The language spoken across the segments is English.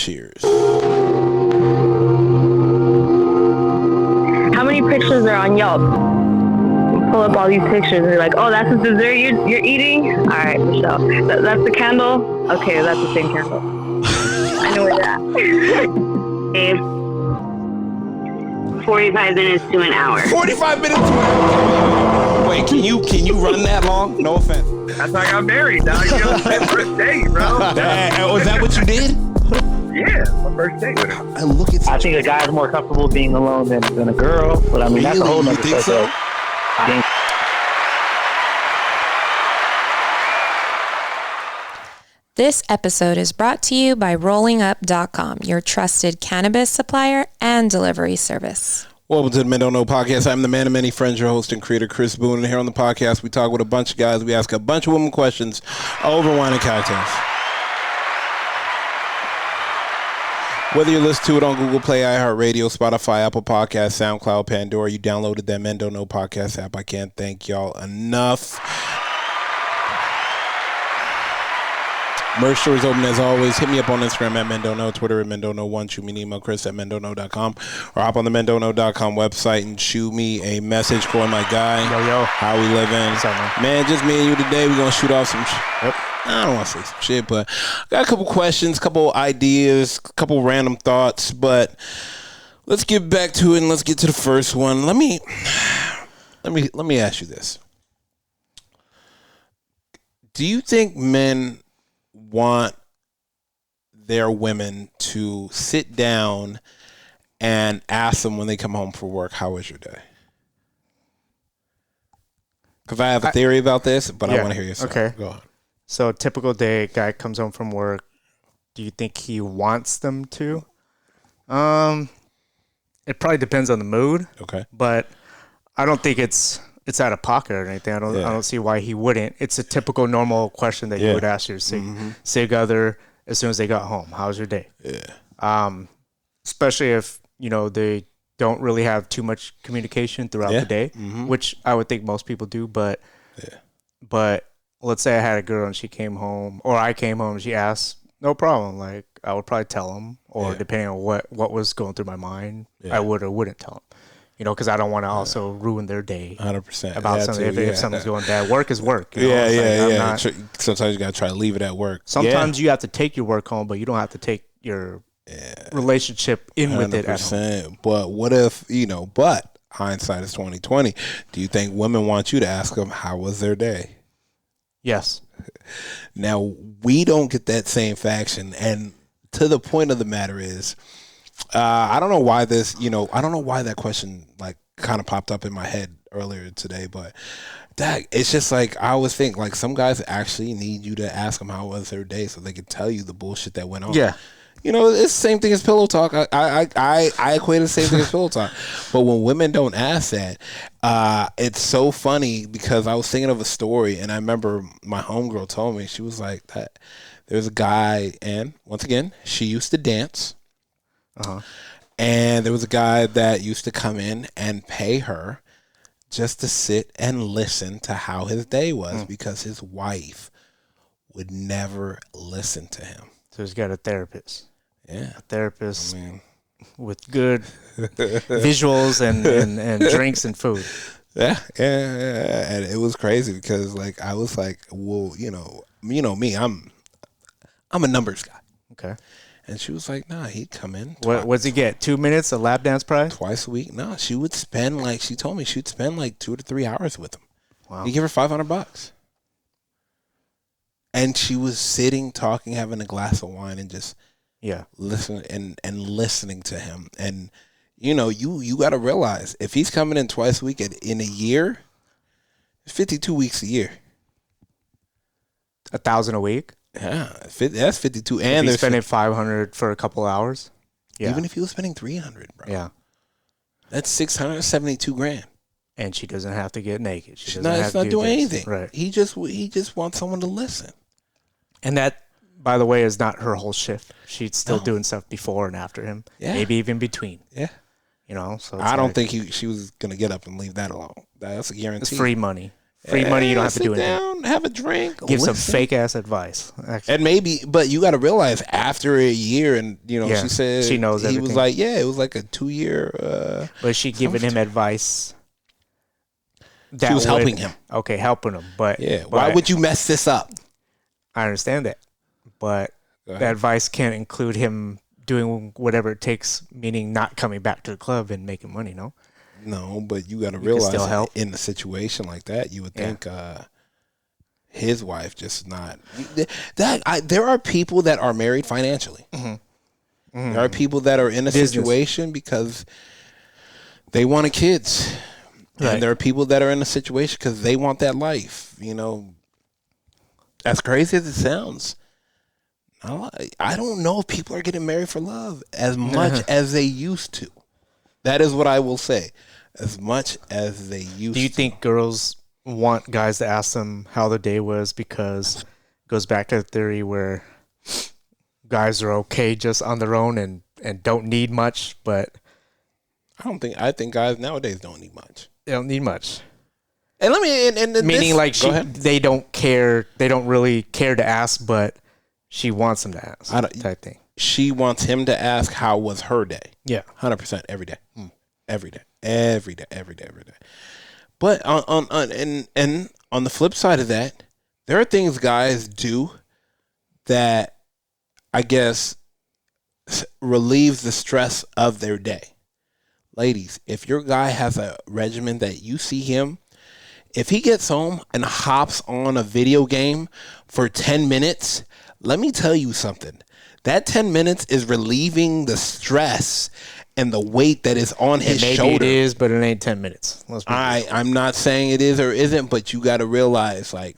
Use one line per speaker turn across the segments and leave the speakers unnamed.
Cheers.
How many pictures are on Yelp? Pull up all these pictures and you're like, oh, that's the dessert you're eating? All right, Michelle. That's the candle? Okay, that's the same candle. I know where you're at.
45 minutes to an hour.
45 minutes to an hour. Wait, can you run that long? No offense.
That's how I got married, dog. You know, my first date, bro.
Was that what you did?
Yeah, my first date with her.
And look at.
I think a guy's more comfortable being alone than a girl, but I mean, that's a whole nother
thing. So?
I think.
This episode is brought to you by RollingUp.com, your trusted cannabis supplier and delivery service.
Welcome to the Men Don't Know podcast. I'm the man of many friends, your host and creator, Chris Boone. And here on the podcast, we talk with a bunch of guys. We ask a bunch of women questions over wine and cocktails. Whether you listen to it on Google Play, iHeartRadio, Spotify, Apple Podcasts, SoundCloud, Pandora, you downloaded that Men Don't Know podcast app. I can't thank y'all enough. Merch store is open as always. Hit me up on Instagram at Men Don't Know, Twitter at Men Don't Know 1. Shoot me an email, Chris at MenDon'tKnow.com, or hop on the MenDon'tKnow.com website and shoot me a message. Corey, my guy.
Yo.
How we living?
What's up,
man, just me and you today. We're going to shoot off some
Yep.
I don't want to say some shit, but I got a couple questions, a couple ideas, a couple random thoughts, but let's get back to it and let's get to the first one. Let me ask you this. Do you think men want their women to sit down and ask them when they come home from work, how was your day? Because I have a theory about this, but I want to hear your side.
Okay.
Go on.
So, typical day, guy comes home from work. Do you think he wants them to? It probably depends on the mood.
Okay.
But I don't think it's out of pocket or anything. I don't see why he wouldn't. It's a typical normal question that you would ask your sig other as soon as they got home. How's your day?
Yeah.
Especially if, they don't really have too much communication throughout the day, which I would think most people do, but let's say I had a girl and she came home, or I came home and she asked, no problem. Like, I would probably tell them, or depending on what was going through my mind, I would or wouldn't tell them. Because I don't want to also ruin their day
100%
about something. If something's going bad, work is work.
Sometimes you got to try to leave it at work.
Sometimes you have to take your work home, but you don't have to take your relationship in with it at home.
But what if, but hindsight is 20/20. Do you think women want you to ask them how was their day?
Yes.
Now, we don't get that same faction. And to the point of the matter is, I don't know why I don't know why that question like kind of popped up in my head earlier today, but it's just like, I always think like some guys actually need you to ask them how was their day so they can tell you the bullshit that went on.
Yeah.
It's the same thing as pillow talk. I equate the same thing as pillow talk. But when women don't ask that, it's so funny because I was thinking of a story and I remember my homegirl told me, she was like, that there's a guy, and once again, she used to dance. And there was a guy that used to come in and pay her just to sit and listen to how his day was because his wife would never listen to him.
So he's got a therapist.
Yeah.
A therapist with good visuals and drinks and food.
Yeah. And it was crazy because like I was like, well, me, I'm a numbers guy.
Okay.
And she was like, nah, he'd come in.
What does he get? 2 minutes, a lap dance prize?
Twice a week? No, she would spend she told me she'd spend like 2 to 3 hours with him.
Wow.
He'd give her $500. And she was sitting, talking, having a glass of wine and just listening and listening to him. And, you got to realize if he's coming in twice a week in a year, 52 weeks a year.
1,000 a week?
Yeah, that's 52. And
they're spending $500 for a couple hours. Yeah.
Even if he was spending $300, bro.
Yeah,
that's $672,000.
And she doesn't have to get naked. She's
not doing anything.
Right.
He just wants someone to listen.
And that, by the way, is not her whole shift. She's still doing stuff before and after him. Yeah. Maybe even between.
Yeah.
So
I don't think she was gonna get up and leave that alone. That's a guarantee.
It's free money. Free money, you don't have to
sit
do anything.
down, have a drink,
Give some
listen.
fake ass advice. Actually.
And maybe, but you got to realize after a year, and
Yeah,
she said
she knows
he was
everything.
like, yeah, it was like a 2-year.
But she giving him advice.
She was helping him.
Okay, helping him. But
Yeah, why would you mess this up?
I understand that, but the advice can't include him doing whatever it takes, meaning not coming back to the club and making money. No.
No, but you got to realize
still help.
in a situation like that, you would think his wife just not there are people that are married financially. There are people that are in a situation because they wanted kids.
Right.
And there are people that are in a situation because they want that life. As crazy as it sounds, I don't know if people are getting married for love as much as they used to. That is what I will say. As much as they used to.
Do you think girls want guys to ask them how the day was because it goes back to the theory where guys are okay just on their own and don't need much, but
I think guys nowadays don't need much.
they don't need much.
And let me and
Meaning like
go ahead.
they don't care, they don't really care to ask, but she wants them to ask type thing.
She wants him to ask how was her day.
Yeah.
100% every day. Every day. But on the flip side of that, there are things guys do that I guess relieves the stress of their day. Ladies, if your guy has a regimen that you see him, if he gets home and hops on a video game for 10 minutes, let me tell you something. That 10 minutes is relieving the stress and the weight that is on his
Maybe
shoulder.
it is, but it ain't 10 minutes.
I'm not saying it is or isn't, but you got to realize, like,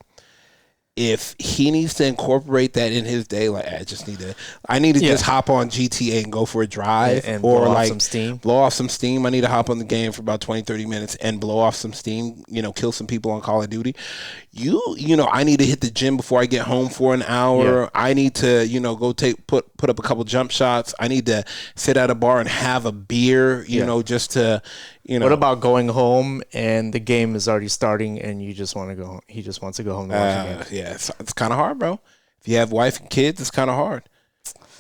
if he needs to incorporate that in his day, like I need to just hop on GTA and go for a drive
and
or
blow off
like
some steam.
blow off some steam. I need to hop on the game for about 20-30 minutes and blow off some steam, kill some people on Call of Duty. I need to hit the gym before I get home for an hour. I need to, go put up a couple jump shots. I need to sit at a bar and have a beer, just to,
What about going home and the game is already starting and you just want to go home? He just wants to go home to watch the game.
Yeah, it's kind of hard, bro. If you have wife and kids, it's kind of hard.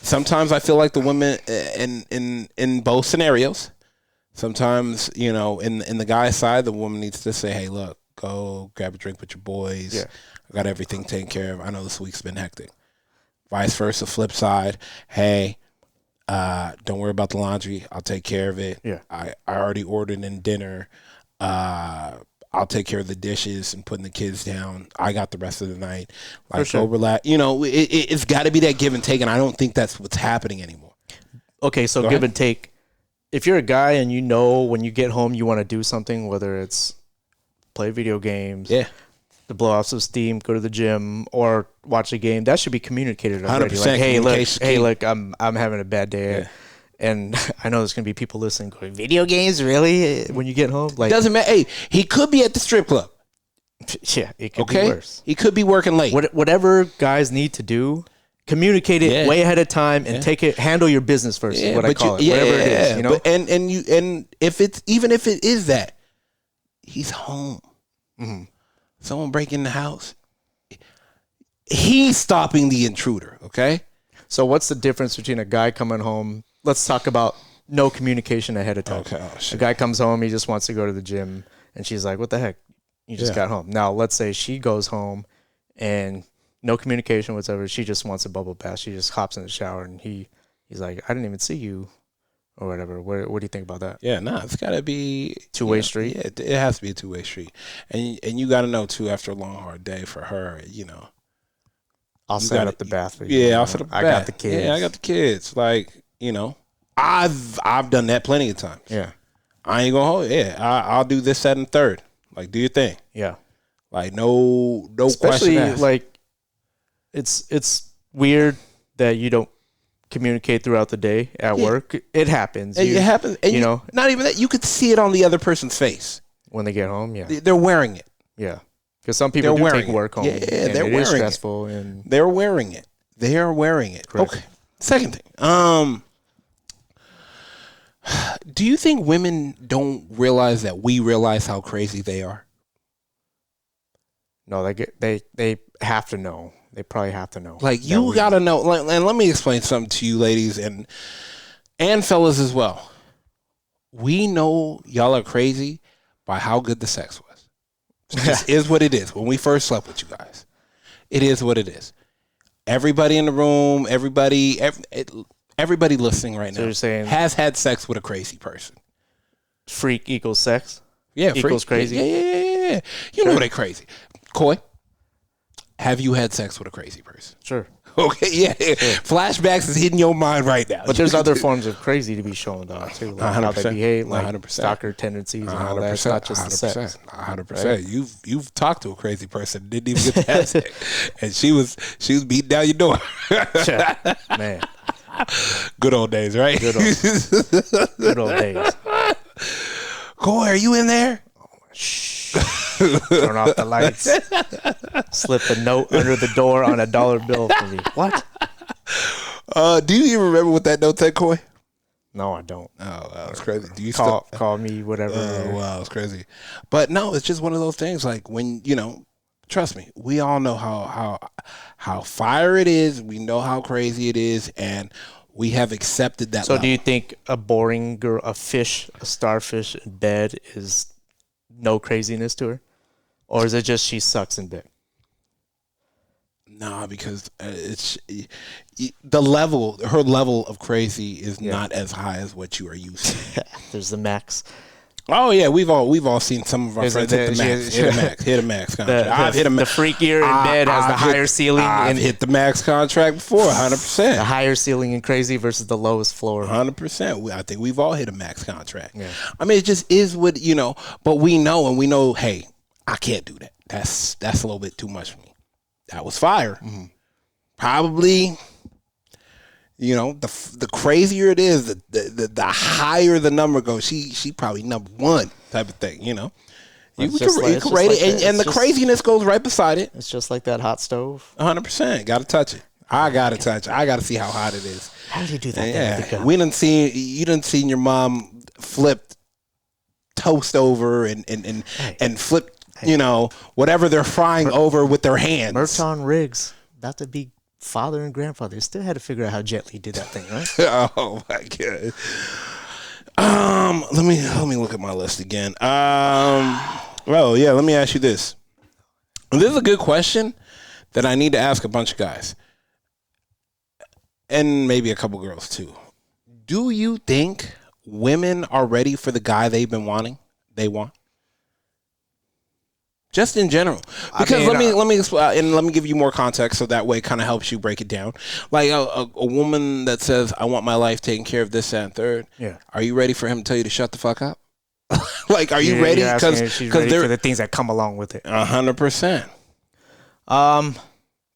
Sometimes I feel like the women in both scenarios. Sometimes, in the guy's side, the woman needs to say, "Hey, look, go grab a drink with your boys.
Yeah.
I got everything taken care of. I know this week's been hectic." Vice versa, flip side. Hey, don't worry about the laundry. I'll take care of it.
Yeah.
I already ordered in dinner. I'll take care of the dishes and putting the kids down. I got the rest of the night. Like,
sure.
go relax. It's got to be that give and take, and I don't think that's what's happening anymore.
Okay, so give and take. If you're a guy and when you get home you want to do something, whether it's play video games, to blow off some steam, go to the gym, or watch a game, that should be communicated already.
100%
Like,
communication
hey,
key.
look, I'm having a bad day. And I know there's gonna be people listening going, video games, really? When you get home? Like,
Doesn't matter. Hey, he could be at the strip club.
yeah, it could
Okay,
be worse.
he could be working late.
Whatever guys need to do, communicate it way ahead of time and handle your business first. Is what I call it. Whatever it is,
But, and if it is that, he's home. Someone breaking the house, he's stopping the intruder. Okay.
So what's the difference between a guy coming home? Let's talk about no communication ahead of time.
Okay. Oh, shit.
A guy comes home, he just wants to go to the gym, and she's like, "What the heck? You just got home." Now, let's say she goes home and no communication whatsoever. She just wants a bubble bath. She just hops in the shower, and he's like, "I didn't even see you," or whatever. What do you think about that?
Yeah, it's got to be
Two-way street?
Yeah, it has to be a two-way street, and you got to know too. After a long hard day for her,
I'll set up the bath for you.
Yeah, I'll set up the bath.
I got the kids.
Yeah, I got the kids. Like, I've done that plenty of times.
Yeah.
I ain't gonna hold it. Yeah, I'll do this, that, and third. Like, do your thing.
Yeah.
Like, no
Especially,
question asked.
like, it's weird that you don't communicate throughout the day at work. It happens.
It happens. And not even that. You could see it on the other person's face.
When they get home, yeah.
They're wearing it.
Yeah. Because some people do take work home.
Yeah,
and
they're
it
wearing
is stressful.
it.
And
They're wearing it. They are wearing it.
Correct.
Okay. Second thing. Do you think women don't realize that we realize how crazy they are?
No, they have to know. They probably have to know.
Like, you gotta know. And let me explain something to you, ladies and fellas as well. We know y'all are crazy by how good the sex was. It just is what it is. When we first slept with you guys, it is what it is. Everybody in the room, everybody listening right now
you're saying
has had sex with a crazy person.
Freak equals sex?
Yeah,
equals crazy?
Yeah. You know they crazy. Coy, have you had sex with a crazy person?
Sure.
Okay, yeah. Sure. Flashbacks is hitting your mind right now.
But there's other forms of crazy to be shown, though, too. Like how they behave, like 100%. Stalker tendencies and all that. It's not just 100%, the sex.
100%. Right? You've talked to a crazy person, didn't even get to have sex. And she was beating down your door.
Man.
Good old days, right?
Good old days.
Coy, are you in there?
Shh. Turn off the lights. Slip a note under the door on $1 bill for me. What?
Do you even remember what that note said, Coy?
No, I don't.
Oh, that was crazy. Do you
call me whatever?
Oh, wow, it's crazy. But no, it's just one of those things. Like, when trust me, we all know how fire it is. We know how crazy it is, and we have accepted that.
So, level. Do you think a boring girl, a starfish in bed is no craziness to her? Or is it just she sucks in bed?
Nah, because it's her level of crazy is not as high as what you are used to.
There's the max.
Oh yeah, we've all seen some of our friends hit the max contract. I've hit
the freakier in bed has the higher ceiling.
I've hit the max contract before, 100%.
The higher ceiling in crazy versus the lowest floor.
100%. I think we've all hit a max contract. Yeah. I mean, it just is what but we know. Hey, I can't do that. That's a little bit too much for me. That was fire. Mm-hmm. Probably. The crazier it is, the higher the number goes. She probably number one type of thing. You can rate it, and the craziness goes right beside it.
It's just like that hot stove.
100%. Got to touch it. I got to touch it. I got to see how hot it is.
How did you do that?
Yeah, you done seen your mom flip toast over and flip. Whatever they're frying over with their hands.
Merton Riggs, about to be father and grandfather, still had to figure out how Jet Li did that thing, right?
Oh my god. Let me look at my list again. Well, yeah, let me ask you this. This is a good question that I need to ask a bunch of guys. And maybe a couple girls too. Do you think women are ready for the guy they want? Just in general, because let me explain, and let me give you more context, so that way it kind of helps you break it down. Like a woman that says, "I want my life taken care of, this, that, and third." Yeah. Are you ready for him to tell you to shut the fuck up? Like, are you ready? Because
for the things that come along with it.
100%.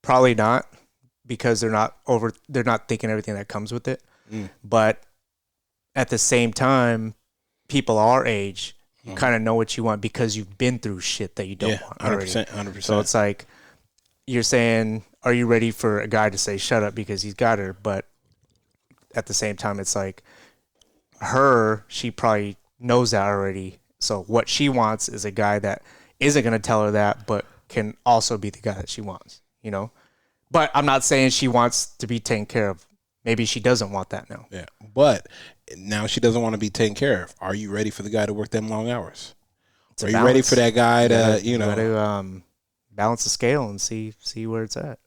Probably not, because they're not thinking everything that comes with it. But at the same time, people our age. You kind of know what you want because you've been through shit that you don't want.
100%.
So it's like you're saying, are you ready for a guy to say shut up because he's got her? But at the same time, it's like she probably knows that already. So what she wants is a guy that isn't going to tell her that, but can also be the guy that she wants, But I'm not saying she wants to be taken care of. Maybe she doesn't want that now.
Yeah, but now she doesn't want to be taken care of. Are you ready for the guy to work them long hours? Are you ready for that guy to,
balance the scale and see where it's at?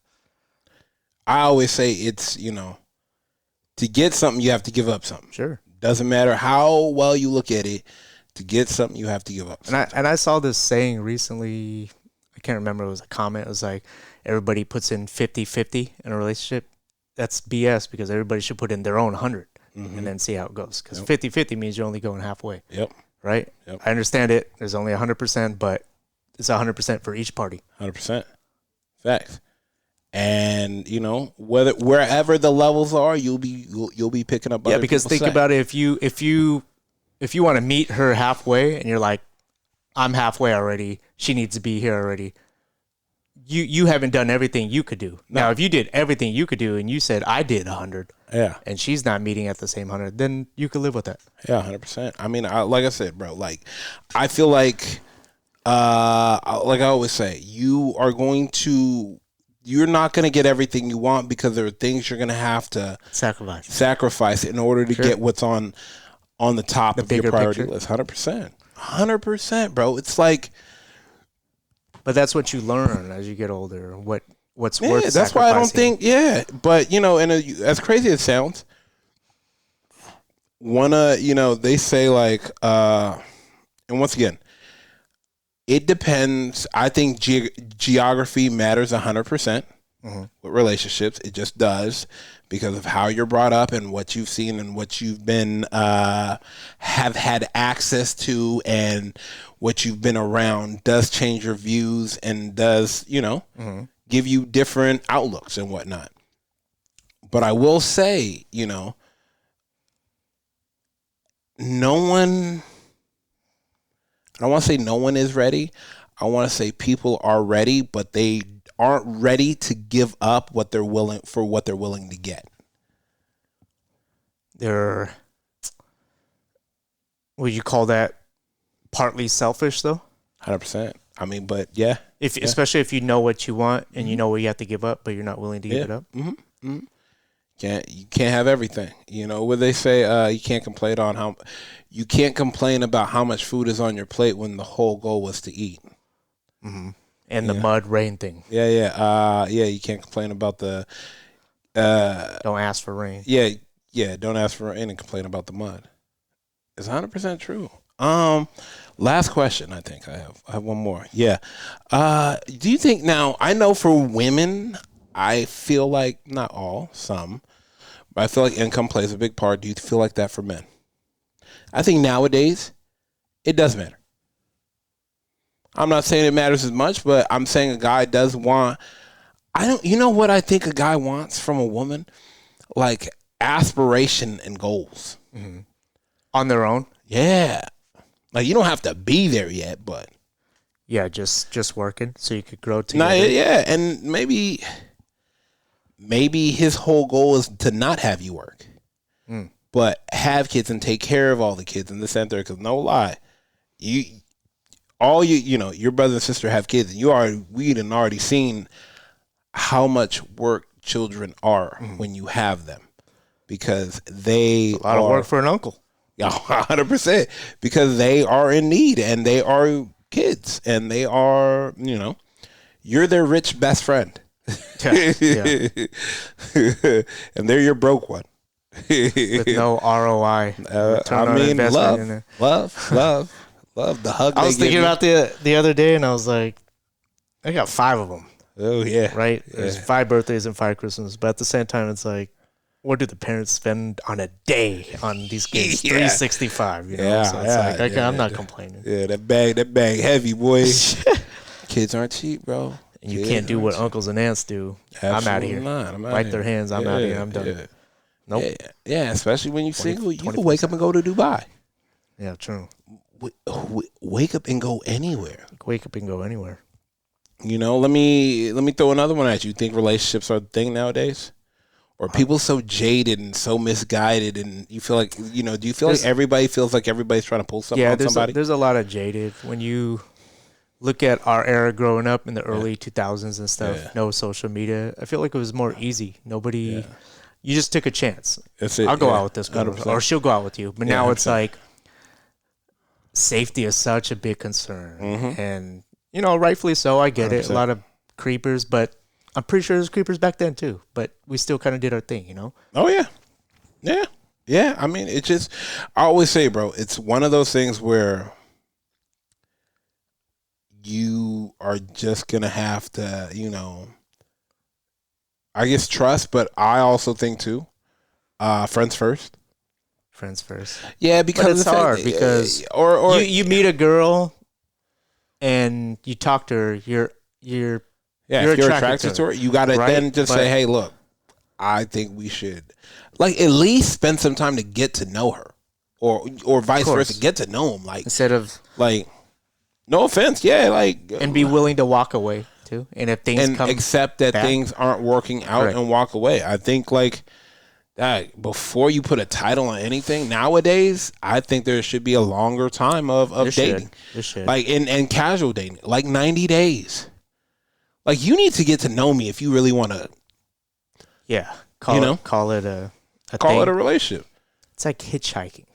I always say it's, to get something, you have to give up something.
Sure.
Doesn't matter how well you look at it. To get something, you have to give up something.
And I saw this saying recently. I can't remember. It was a comment. It was like, everybody puts in 50-50 in a relationship. That's BS, because everybody should put in their own 100 and then see how it goes. Because 50-50 means you're only going halfway. Yep. Right? Yep. I understand it. There's only 100%, but it's 100% for each party.
100%. Facts. And wherever the levels are, you'll be picking up.
Yeah, because think about it. If you want to meet her halfway, and you're like, I'm halfway already. She needs to be here already. You haven't done everything you could do. Now, if you did everything you could do and you said, I did 100, and she's not meeting at the same 100, then you could live with that.
Yeah, 100%. I mean, like I said, bro, like, I feel like like I always say, you're not going to get everything you want because there are things you're going to have to sacrifice in order to get what's on the top of your priority list. 100%, bro. It's like,
but that's what you learn as you get older. What's worth sacrificing.
That's why I don't think. Yeah, but and as crazy as it sounds, they say like, and once again, it depends. I think geography matters 100% with relationships. It just does because of how you're brought up and what you've seen and what you've been have had access to and what you've been around does change your views and does give you different outlooks and whatnot. But I will say, no one. I don't want to say no one is ready. I want to say people are ready, but they aren't ready to give up what they're willing to get.
Would you call that partly selfish though?
100%. I mean, but yeah.
Especially if you know what you want and you know what you have to give up, but you're not willing to give it up.
Mm-hmm. Mm-hmm. You can't have everything. What they say, you can't complain about how much food is on your plate when the whole goal was to eat.
Mm-hmm. And the mud rain thing.
Yeah. You can't complain about the.
Don't ask for rain.
Yeah. Don't ask for rain and complain about the mud. It's 100% true. Last question. I think I have one more. Yeah. Do you think now? I know for women, I feel like not all, some. I feel like income plays a big part. Do you feel like that for men? I think nowadays, it does matter. I'm not saying it matters as much, but I'm saying a guy does want. You know what I think a guy wants from a woman? Like aspiration and goals.
Mm-hmm. On their own?
Yeah. Like you don't have to be there yet, but.
Yeah, just working so you could grow together.
Yeah, and maybe his whole goal is to not have you work, but have kids and take care of all the kids in the center. Because no lie, your brother and sister have kids, and we'd already seen how much work children are when you have them, because they
a lot of work for an uncle.
Yeah, 100%, because they are in need and they are kids and they are, you're their rich best friend. Yeah. And they're your broke one.
With no ROI.
Love the hug.
I was thinking about the other day, and I was like, I got 5 of them.
Oh yeah,
right. There's 5 birthdays and 5 Christmases, but at the same time, it's like, what do the parents spend on a day on these kids? 365. So it's like I'm not complaining.
Yeah, that bag heavy, boy. Kids aren't cheap, bro.
And you can't do what uncles and aunts do.
Absolutely
I'm out of here. Wipe their hands. I'm out of here. I'm done.
Yeah.
Nope.
Yeah, especially when you're single, you can wake up and go to Dubai.
Yeah, true.
Wake up and go anywhere.
Wake up and go anywhere.
Let me throw another one at you. Think relationships are a thing nowadays? Or people so jaded and so misguided, and you feel like, do you feel like everybody feels like everybody's trying to pull something on somebody?
There's a lot of jaded. When you look at our era growing up in the early 2000s and stuff, no social media, I feel like it was more easy. Nobody, you just took a chance.
That's it.
I'll go out with this girl, or she'll go out with you. But now it's like safety is such a big concern. And, rightfully so. I get 100%. It. A lot of creepers, but I'm pretty sure there's creepers back then too, but we still kind of did our thing,
Oh yeah. Yeah. I mean, I always say, bro, it's one of those things where you are just going to have to, I guess trust, but I also think too, friends first.
Friends first.
Yeah, because
it's hard because or you meet a girl and you talk to her, you're
if you're attracted to her, you got to then just say, hey, look, I think we should, like, at least spend some time to get to know her, or vice versa, get to know him, like,
instead of
like, no offense,
and be willing to walk away too, and if things come
accept that
back,
things aren't working out and walk away. I think like that before you put a title on anything nowadays, I think there should be a longer time of dating.
There should.
Like and casual dating, like 90 days. Like you need to get to know me if you really want to.
Yeah, call it a
relationship.
It's like hitchhiking.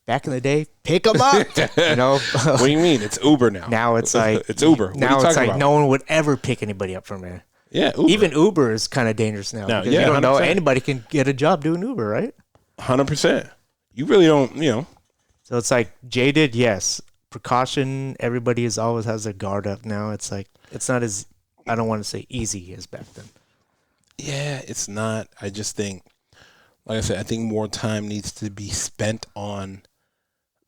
Back in the day, pick them up. You know.
What do you mean? It's Uber now.
Now it's like
it's Uber. What
now
are you
it's like
about?
no one would ever pick anybody up from there.
Yeah, Uber.
Even Uber is kind of dangerous now. Because you don't know
100%.
anybody can get a job doing Uber, right?
100%. You really don't,
So it's like jaded, yes. Precaution. Everybody always has their guard up now. It's like it's not as, I don't want to say easy as back then.
Yeah, it's not. I just think, like I said, I think more time needs to be spent on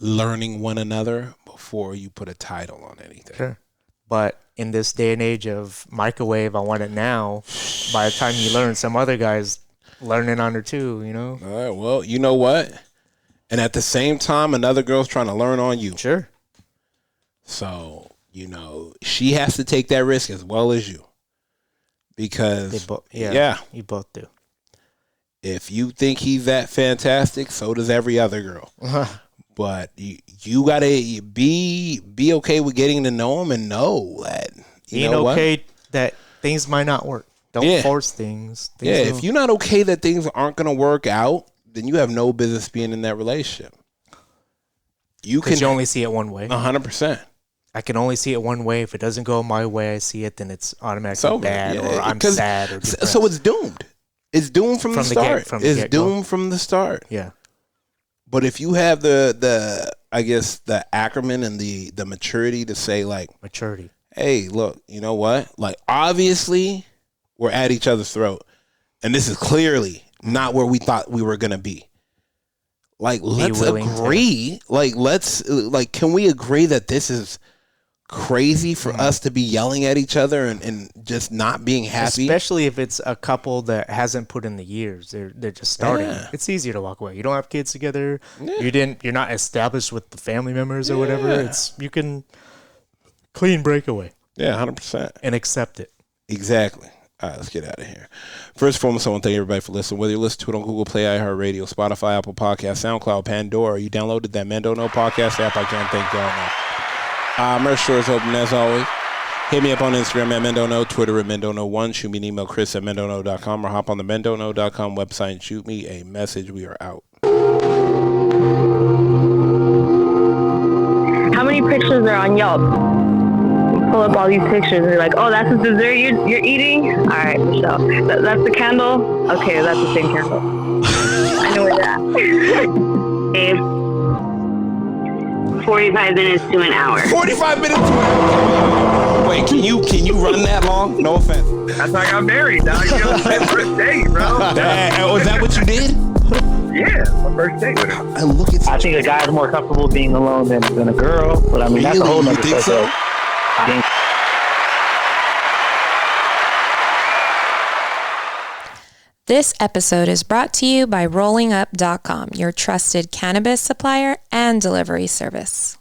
learning one another before you put a title on anything.
Sure. But in this day and age of microwave, I want it now. By the time you learn, some other guy's learning on her too,
All right, well, you know what? And at the same time, another girl's trying to learn on you.
Sure.
So, she has to take that risk as well as you. Because,
you both do.
If you think he's that fantastic, so does every other girl. But you gotta be okay with getting to know him and know that
that things might not work. Don't force things.
If you're not okay that things aren't gonna work out, then you have no business being in that relationship. You
only see it one way.
100%.
I can only see it one way. If it doesn't go my way I see it, then it's automatically bad, or I'm sad or depressed.
So it's doomed. It's doomed from the start. It's doomed from the start.
Yeah.
But if you have the I guess the acumen and the maturity to say like
maturity.
Hey, look, you know what? Like obviously we're at each other's throat. And this is clearly not where we thought we were gonna be. Like let's agree. Can we agree that this is crazy for us to be yelling at each other and just not being happy,
especially if it's a couple that hasn't put in the years. They're just starting. It's easier to walk away. You don't have kids together. You're not established with the family members or whatever. You can clean breakaway.
100%.
And accept it.
Exactly. All right, let's get out of here. First and foremost, I want to thank everybody for listening. Whether you listen to it on Google Play, iHeartRadio, Spotify, Apple Podcasts, SoundCloud, Pandora, or you downloaded that Men Don't Know podcast app, I can't thank y'all enough. Merch store is open as always. Hit me up on Instagram at Men Don't Know, Twitter at Men Don't Know 1. Shoot me an email, Chris at mendontknow.com, or hop on the mendontknow.com website and shoot me a message. We are out.
How many pictures are on Yelp? You pull up all these pictures and you're like, oh, that's the dessert you're eating? All right, Michelle. That's the candle? Okay, that's the same candle. I know where that.
45 minutes to an hour.
45 minutes to an hour. Wait, can you run that long? No offense.
That's how I got married, dog. First date, bro.
Was that what you did?
Yeah, my first date with her.
I think a guy's more comfortable being alone than a girl, but I mean that's a whole nother
thing. So?
This episode is brought to you by rollingup.com, your trusted cannabis supplier and delivery service.